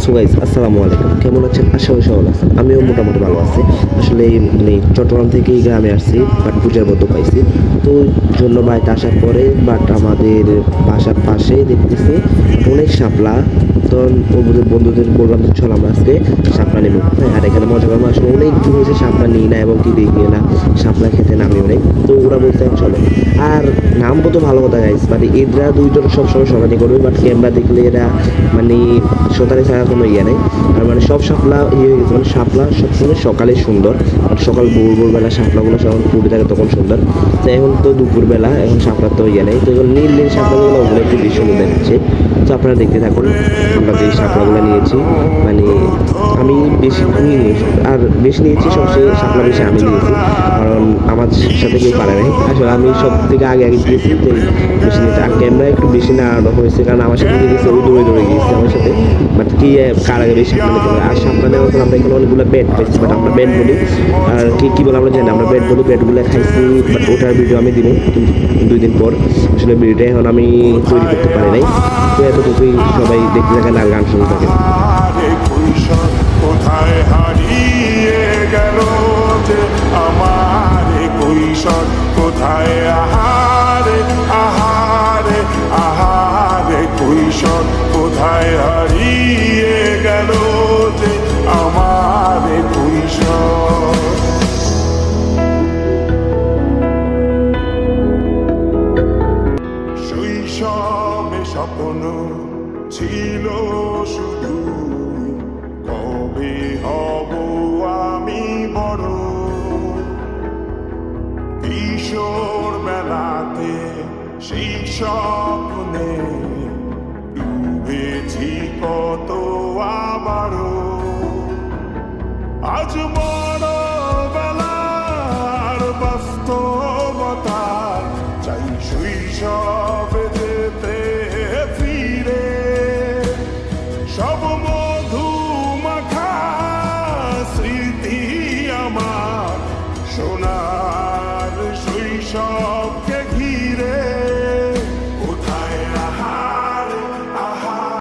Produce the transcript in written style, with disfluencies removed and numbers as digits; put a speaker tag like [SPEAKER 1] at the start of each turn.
[SPEAKER 1] So guys আসসালামু আলাইকুম, কেমন আছেন? আশা করি সবাই আছেন। আমিও মোটামুটি ভালো আছি। আসলে মানে চট্টগ্রাম থেকে এই গ্রামে আসছি, বাট পূজার মতো পাইছি, তো জন্য বাড়িতে আসার পরে বাট আমাদের বাসার পাশে দেখতেছি অনেক শাপলা। তো ওদের বন্ধুদের বললাম যে চল আমরা আজকে শাপলা নেব। হ্যাঁ, আর এখানে মজা করবো। আসলে অনেক দিন হয়েছে শাপলা নিই না এবং কি দেখি না, শাপলা খেতে নামিও নেই। তো ওরা বলছে চলো, আর নামবো তো ভালো কথা গাইস, মানে এরা দুইজন সবসময় শতানি করবে, বাট ক্যামেরা দেখলে এরা মানে শতানি ছাড়া কোনো ইয়ে নেই। আর মানে সব শাপলা ইয়ে হয়ে গেছে, মানে শাপলা সবসময় সকালে সুন্দর, আর সকাল ভোরবেলা শাপলাগুলো যখন ফুটে থাকে তখন সুন্দর। তো এখন তো দুপুরবেলা, এখন শাপলার তো ইয়ে নেই, তো এখন নীল নীল শাপলাগুলো ওগুলো একটু বেশি সুন্দর দেখাচ্ছে। তো আপনারা দেখতে থাকুন, আমরা যে শাপলাগুলো নিয়েছি, মানে আমি বেশি নিয়ে আর বেশি নিয়েছি, সবচেয়ে শাপলা বেশি আমি নিয়েছি, কারণ আমার সাথে কেউ পারে নাই। আসলে আমি সব থেকে আগে দিয়েছি যে বেশি নিয়েছি, আর ক্যামেরা একটু বেশি না হয়েছে, কারণ আমার সাথে গিয়েছে ওই দৌড়ে গিয়েছে আমার সাথে, বাট কি কার আগে বেশি শাপলা নিতে হবে। আর শাপলা নেওয়ার পর আমরা এখানে অনেকগুলো ব্যাট পাইছি, বাট আমরা ব্যাট বলি, আর কি বলে আমরা জানি, আমরা ব্যাট বলি, ব্যাটগুলো খাইছি, বাট ওটার ভিডিও আমি দিব 2 দিন পর। আসলে ভিডিওটা এখন আমি তৈরি করতে পারি নাই। তো এতটুকুই, সবাই দেখতে থাকেন আর গান শুনতে থাকেন।
[SPEAKER 2] কোথায় হারিয়ে গেল যে আমার কৈশোর, কোথায় আহারে আহারে আহারে কৈশোর, কোথায় হারিয়ে গেল যে আমার কৈশোর। শৈশবে স্বপ্ন ছিল শুধু, কবে হব আমি বড়। কিশোর বেলাতে সেই স্বপ্নে ডুবেছি কত আবারও। আজ বড় বেলার বাস্তবতায় চাই শৈশবে যেতে ফিরে। সব মধু মাখা স্মৃতি আমার সোনার শৈশব।